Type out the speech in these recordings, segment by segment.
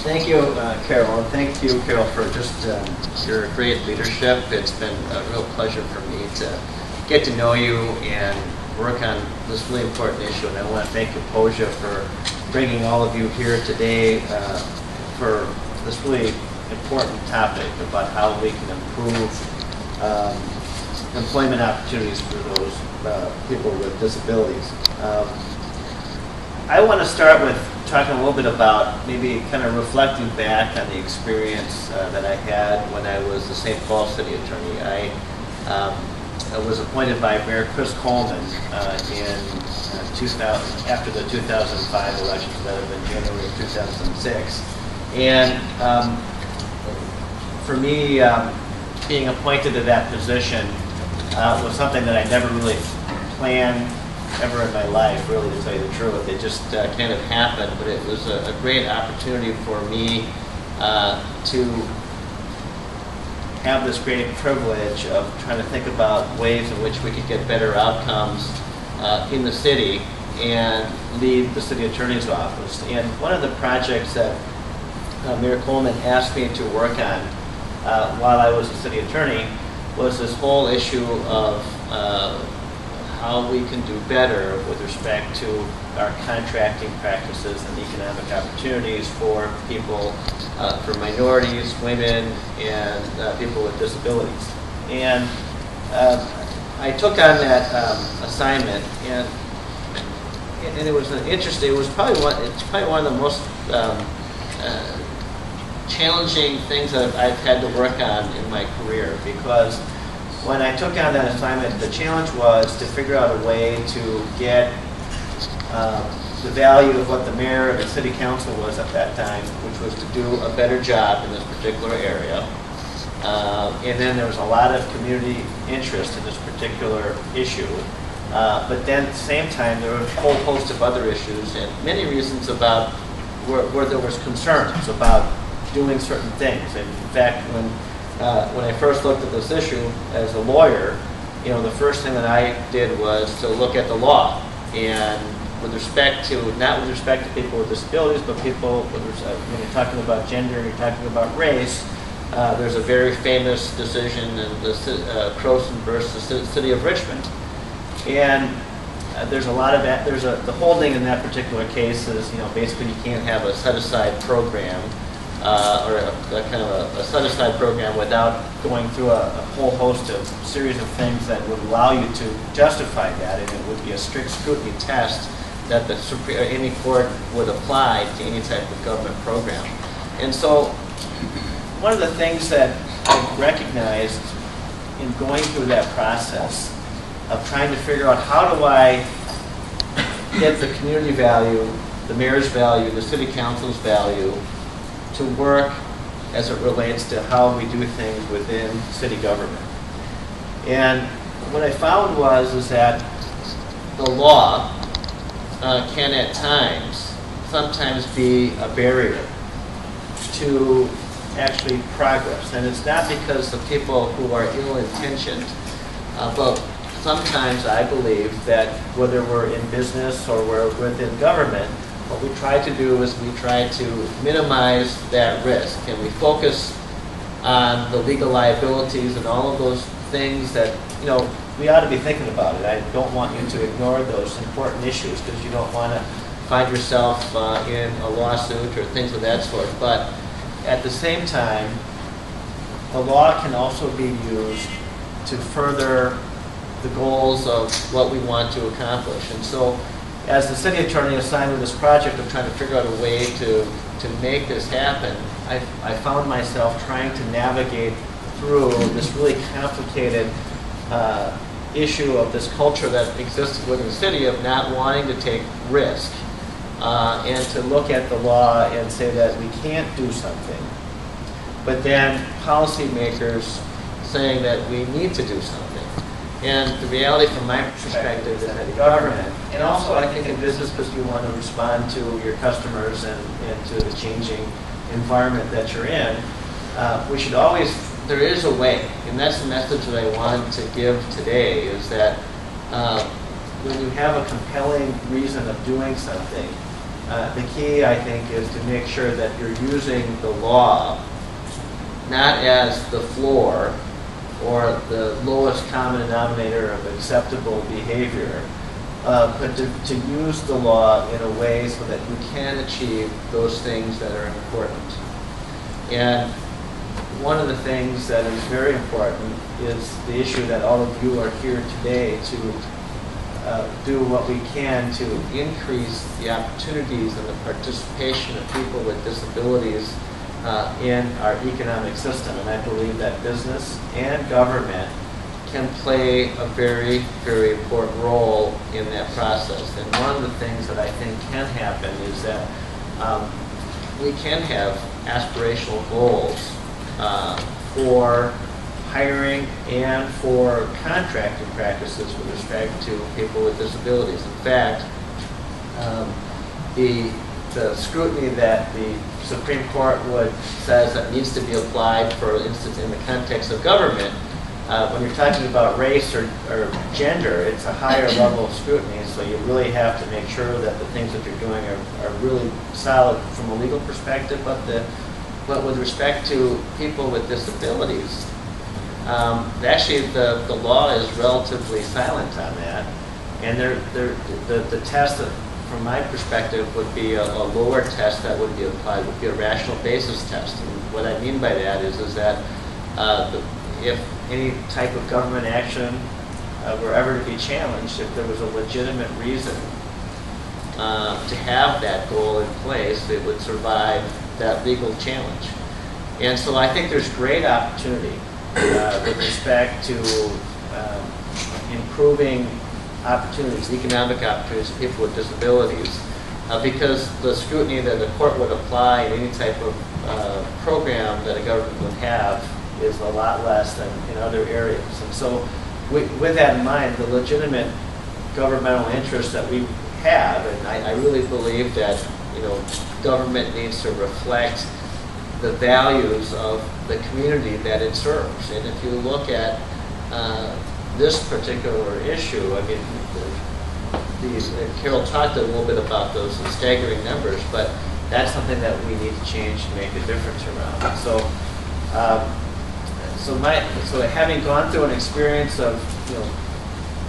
Thank you, Carol, and thank you, Carol, for just your great leadership. It's been a real pleasure for me to get to know you and work on this really important issue. And I want to thank you, Poja, for bringing all of you here today for this really important topic about how we can improve employment opportunities for those people with disabilities. I want to start with talking a little bit about maybe kind of reflecting back on the experience that I had when I was the St. Paul City Attorney. I was appointed by Mayor Chris Coleman after the 2005 elections, that have been January of 2006. And for me, being appointed to that position was something that I never really planned ever in my life, really, to tell you the truth. It just kind of happened, but it was a great opportunity for me to have this great privilege of trying to think about ways in which we could get better outcomes in the city and lead the city attorney's office. And one of the projects that Mayor Coleman asked me to work on while I was a city attorney was this whole issue of how we can do better with respect to our contracting practices and economic opportunities for people, for minorities, women, and people with disabilities. And I took on that assignment, and it was interesting. It was probably one of the most challenging things that I've had to work on in my career, because when I took on that assignment, the challenge was to figure out a way to get the value of what the mayor and the city council was at that time, which was to do a better job in this particular area. And then there was a lot of community interest in this particular issue. But then at the same time, there were a whole host of other issues and many reasons about where there was concerns about doing certain things. And in fact, when I first looked at this issue as a lawyer, the first thing that I did was to look at the law, and with respect to, not with respect to people with disabilities, but people when you're talking about gender, you're talking about race. There's a very famous decision in the Croson versus the City of Richmond, and there's a lot of that. The holding in that particular case is, basically you can't have a set-aside program. Or a kind of a set-aside program without going through a whole host of series of things that would allow you to justify that, and it would be a strict scrutiny test that any court would apply to any type of government program. And so one of the things that I recognized in going through that process of trying to figure out how do I get the community value, the mayor's value, the city council's value, to work as it relates to how we do things within city government. And what I found is that the law can at times sometimes be a barrier to actually progress. And it's not because of people who are ill-intentioned, but sometimes I believe that whether we're in business or we're within government, what we try to do is we try to minimize that risk, and we focus on the legal liabilities and all of those things that, we ought to be thinking about it. I don't want you to ignore those important issues, because you don't want to find yourself in a lawsuit or things of that sort. But at the same time, the law can also be used to further the goals of what we want to accomplish. And so, as the city attorney assigned with this project of trying to figure out a way to make this happen, I found myself trying to navigate through this really complicated issue of this culture that existed within the city of not wanting to take risk and to look at the law and say that we can't do something, but then policymakers saying that we need to do something. And the reality from my perspective is that in government, and also I think in business, because you want to respond to your customers and to the changing environment that you're in, we should always, there is a way, and that's the message that I want to give today, is that when you have a compelling reason of doing something, the key, I think, is to make sure that you're using the law not as the floor or the lowest common denominator of acceptable behavior, but to use the law in a way so that you can achieve those things that are important. And one of the things that is very important is the issue that all of you are here today to do what we can to increase the opportunities and the participation of people with disabilities in our economic system. And I believe that business and government can play a very, very important role in that process. And one of the things that I think can happen is that we can have aspirational goals for hiring and for contracting practices with respect to people with disabilities. In fact, the scrutiny that the Supreme Court says that needs to be applied, for instance, in the context of government, when you're talking about race or gender, it's a higher level of scrutiny, so you really have to make sure that the things that you're doing are really solid from a legal perspective, but with respect to people with disabilities, actually the law is relatively silent on that, and the test that, from my perspective, would be a lower test that would be applied, would be a rational basis test. And what I mean by that is that if any type of government action were ever to be challenged, if there was a legitimate reason to have that goal in place, it would survive that legal challenge. And so I think there's great opportunity with respect to improving opportunities, economic opportunities for people with disabilities, because the scrutiny that the court would apply in any type of program that a government would have is a lot less than in other areas. And so with that in mind, the legitimate governmental interest that we have, and I really believe that government needs to reflect the values of the community that it serves. And if you look at this particular issue, I mean, Carol talked a little bit about those staggering numbers, but that's something that we need to change to make a difference around. So having gone through an experience of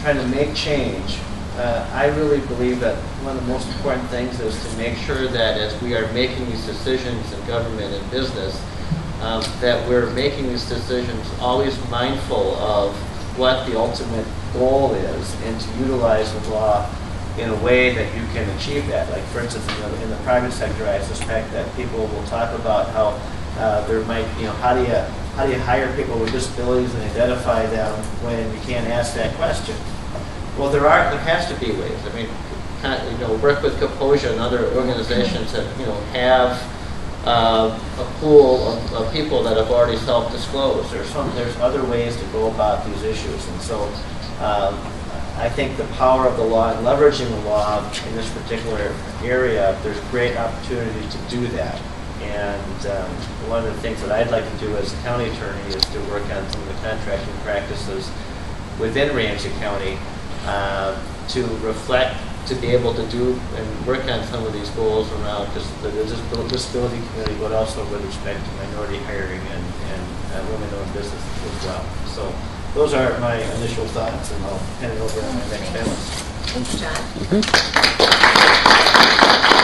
trying to make change, I really believe that one of the most important things is to make sure that as we are making these decisions in government and business, that we're making these decisions always mindful of what the ultimate goal is, and to utilize the law in a way that you can achieve that. Like, for instance, in the private sector, I suspect that people will talk about how there might, how do you hire people with disabilities and identify them when you can't ask that question? Well, there has to be ways. I mean, work with Kaposia and other organizations that have a pool of people that have already self-disclosed. There's other ways to go about these issues, and so I think the power of the law and leveraging the law in this particular area, there's great opportunity to do that. And one of the things that I'd like to do as a county attorney is to work on some of the contracting practices within Ramsey County to reflect, to be able to do and work on some of these goals around just the disability community, but also with respect to minority hiring and women-owned businesses as well. So those are my initial thoughts, and I'll hand it over to my next panelist. Thanks, John.